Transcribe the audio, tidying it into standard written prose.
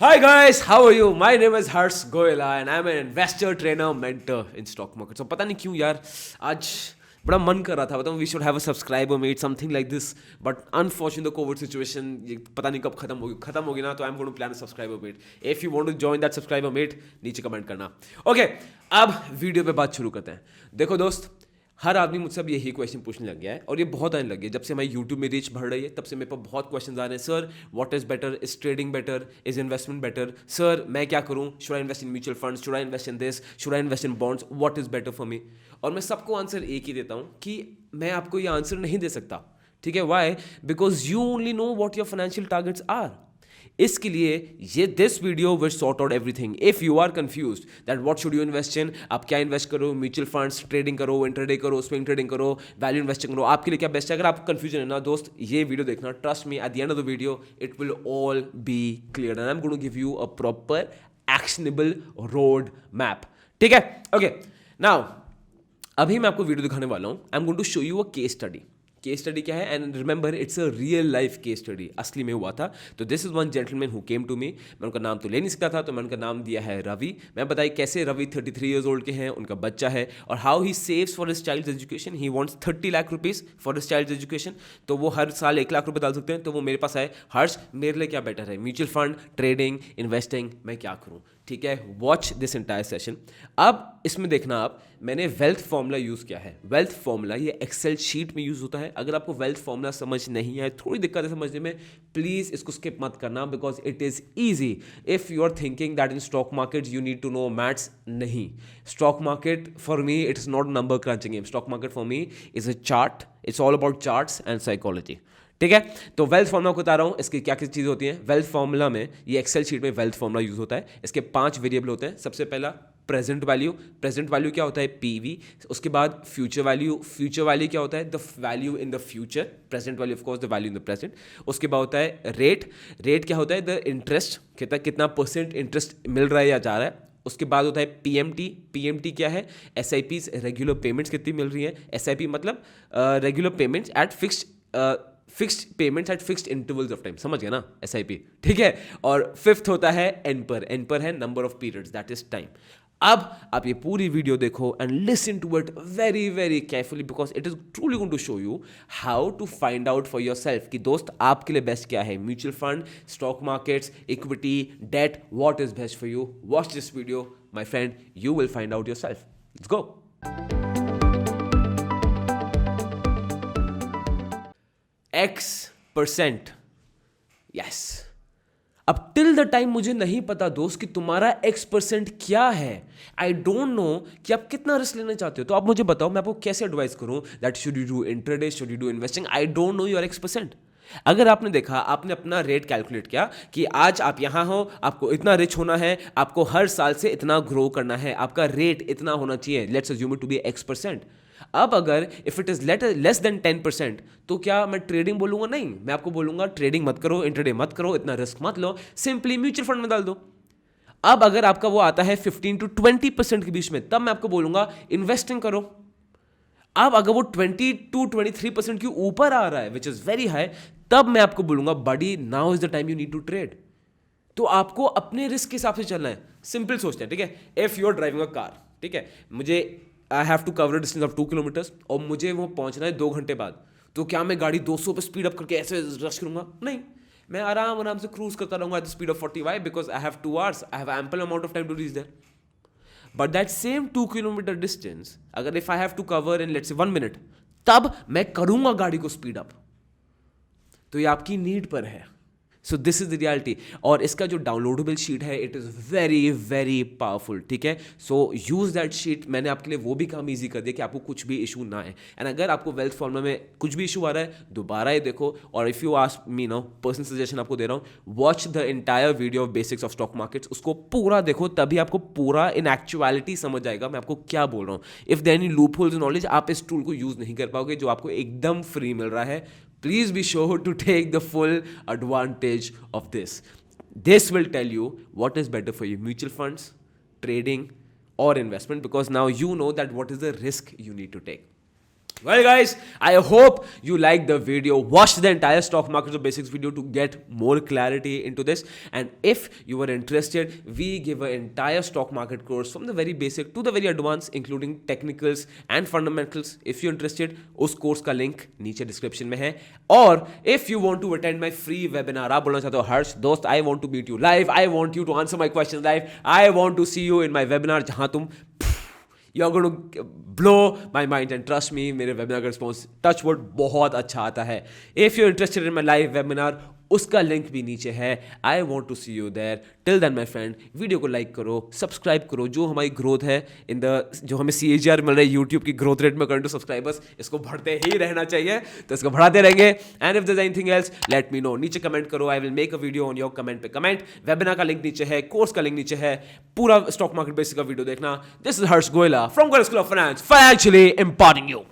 Hi guys, how are you? My name is Harsh Goela and I'm an investor, trainer, mentor in stock market. So पता नहीं क्यों यार आज बड़ा मन कर रहा था बताऊँ we should have a subscriber meet something like this but unfortunately the COVID situation ये पता नहीं कब खत्म होगी ना तो I'm going to plan a subscriber meet. If you want to join that subscriber meet नीचे कमेंट करना. Okay, अब वीडियो पे बात शुरू करते हैं. देखो दोस्त, हर आदमी मुझसे अब यही क्वेश्चन पूछने लग गया है और ये बहुत आने लग गया जब से हमारी यूट्यूब में रीच बढ़ रही है तब से मेरे पास बहुत क्वेश्चन आ रहे हैं. Sir what is better, is trading better, is investment better, sir मैं क्या करूं, should I invest in mutual funds, should I invest in this, should I invest in bonds, what is better for me. और मैं सबको answer एक ही देता हूं कि मैं आपको ये आंसर नहीं दे सकता. ठीक है, why? Because you only know what your financial targets are. इसके लिए ये this video will sort out everything. If you are confused that what should you invest in, आप क्या इन्वेस्ट करो, म्यूचुअल फंड्स, ट्रेडिंग करो, इंट्राडे करो, swing trading करो, value investing करो, आपके लिए क्या बेस्ट है. अगर आपको कंफ्यूजन है ना दोस्त, ये वीडियो देखना. Trust me, at the end of the video it will all be clear and I am going to give you a proper actionable road map. ठीक है, ओके. नाउ अभी मैं आपको वीडियो दिखाने वाला हूं. I am going to show you a case study. Case study क्या है? And remember it's a real life case study, असली में हुआ था. तो this is one gentleman who came to me. मैं उनका नाम तो ले नहीं सकता था तो मैं उनका नाम दिया है रवि. मैं बताई कैसे रवि 33 ईयर्स ओल्ड के हैं, उनका बच्चा है और how he saves for his child education. He wants 30 lakh rupees for his child education. तो वो हर साल 1 लाख रुपये डाल सकते हैं. तो वो मेरे पास आए, हर्ष मेरे लिए क्या बेटर है, म्यूचुअल फंड, ट्रेडिंग, इन्वेस्टिंग, मैं क्या करूँ. ठीक है, वॉच दिस एंटायर सेशन. अब इसमें देखना आप, मैंने वेल्थ फॉर्मूला यूज़ किया है. वेल्थ फॉर्मूला ये एक्सेल शीट में यूज़ होता है. अगर आपको वेल्थ फॉर्मूला समझ नहीं है, थोड़ी दिक्कत है समझने में, प्लीज़ इसको स्किप मत करना because it is easy. If you are thinking that in stock market you need to know maths, नहीं. Stock market for me it is not number crunching game. Stock market for me is a chart. It's all about charts and psychology. ठीक है, तो wealth formula को बता रहा हूँ. इसकी क्या क्या चीज़ होती हैं वेल्थ फॉर्मूला में. ये एक्सेल शीट में वेल्थ फॉर्मूला यूज होता है. इसके 5 वेरिएबल होते हैं. सबसे पहला प्रेजेंट वैल्यू. प्रेजेंट वैल्यू क्या होता है? पीवी. उसके बाद फ्यूचर वैल्यू. फ्यूचर वैल्यू क्या होता है? The value in the future. Present value of course the value in the present. उसके बाद होता है रेट. रेट क्या होता है? द इंटरेस्ट, कितना परसेंट इंटरेस्ट मिल रहा है या जा रहा है. उसके बाद होता है पीएमटी. पीएमटी क्या है? एसआईपीज, रेगुलर पेमेंट्स कितनी मिल रही है. एसआईपी मतलब regular payments at fixed payments at fixed intervals of time. समझ गया ना, एसआईपी. ठीक है, और फिफ्थ होता है एनपर. एनपर है number of periods, that is time. अब आप ये पूरी वीडियो देखो and listen to it very very carefully because it is truly going to show you how to find out for your self कि दोस्त आपके लिए बेस्ट क्या है. Mutual fund, stock markets, equity, debt, what is best for you. Watch this video my friend, you will find out your self. Let's go. X%. Yes. अब till the time मुझे नहीं पता दोस्त कि तुम्हारा X% क्या है. आई डोंट नो कि आप कितना रिस्क लेना चाहते हो. तो आप मुझे बताओ, मैं आपको कैसे एडवाइस करूं that should you do intraday, should you do investing. I don't know your X%. अगर आपने देखा, आपने अपना रेट कैलकुलेट किया कि आज आप यहां हो, आपको इतना रिच होना है, आपको हर साल से इतना ग्रो करना है, आपका रेट इतना होना चाहिए. Let's assume it to be X%. अब अगर if it is less than 10%, तो क्या मैं ट्रेडिंग बोलूंगा? नहीं, मैं आपको बोलूंगा ट्रेडिंग मत करो, इंट्राडे मत करो, इतना रिस्क मत लो, सिंपली म्यूचुअल फंड में डाल दो. अब अगर आपका वो आता है 15 to 20% के बीच में, तब मैं आपको बोलूंगा इन्वेस्टिंग करो. अब अगर वो 20 to 23% के ऊपर आ रहा है विच इज वेरी हाई, तब मैं आपको बोलूंगा buddy now is the time you need to trade. तो आपको अपने रिस्क के हिसाब से चलना है. सिंपल सोचते हैं. ठीक है, if you are driving a car, ठीक है, मुझे I have to cover distance of 2 kilometres और मुझे वो पहुंचना है 2 घंटे बाद. तो क्या मैं गाड़ी 200 पे स्पीड अप करके ऐसे रश करूंगा? नहीं, मैं आराम आराम से क्रूज करता रहूंगा at the speed of 40. Why? Because I have 2 hours, I have ample amount of time to reach there. But that same 2 kilometre distance अगर if I have to cover in let's say 1 minute, तब मैं करूंगा गाड़ी को speed up. तो ये आपकी need पर है. So this is the reality. और इसका जो डाउनलोडेबल शीट है it is very very powerful. ठीक है, सो यूज़ दैट शीट. मैंने आपके लिए वो भी काम ईजी कर दिया कि आपको कुछ भी इशू ना आए. एंड अगर आपको वेल्थ फॉर्मूला में कुछ भी इशू आ रहा है, दोबारा ये देखो. और if you ask me now, personal suggestion आपको दे रहा हूँ, watch the entire video of basics of stock markets. उसको पूरा देखो, तभी आपको पूरा इन एक्चुअलिटी समझ आएगा मैं आपको क्या बोल रहा हूँ. If there any loopholes in knowledge, आप इस टूल को यूज़ नहीं कर पाओगे जो आपको एकदम फ्री मिल रहा है. Please be sure to take the full advantage of this. This will tell you what is better for you, mutual funds, trading, or investment, because now you know that what is the risk you need to take. Well, guys, I hope you liked the video. Watch the entire stock market basics video to get more clarity into this. And if you are interested, we give an entire stock market course from the very basic to the very advanced, including technicals and fundamentals. If you're interested, उस course का link नीचे description में है. और if you want to attend my free webinar, आप बोलना चाहते हो हर्ष दोस्त, I want to meet you live, I want you to answer my questions live, I want to see you in my webinar, जहां तुम you're going to blow my mind, and trust me, मेरे webinar का response touch wood बहुत अच्छा आता है. If you're interested in my live webinar, उसका link भी नीचे है. I want to see you there. Till then my friend, video को लाइक करो, सब्सक्राइब करो. जो हमारी ग्रोथ है इन द, जो हमें CAGR मिल रहा है यूट्यूब की ग्रोथ रेट में करंट टू सब्सक्राइबर्स, इसको बढ़ते ही रहना चाहिए, तो इसको बढ़ाते रहेंगे. And if there anything else, let me know. नीचे कमेंट करो, I will make a video on your comment पे कमेंट. वेबिनार का लिंक नीचे है, कोर्स का लिंक नीचे है, पूरा स्टॉक मार्केट बेसिक का वीडियो देखना. This is Harsh Goyla from Goyla school of finance, financially importing you.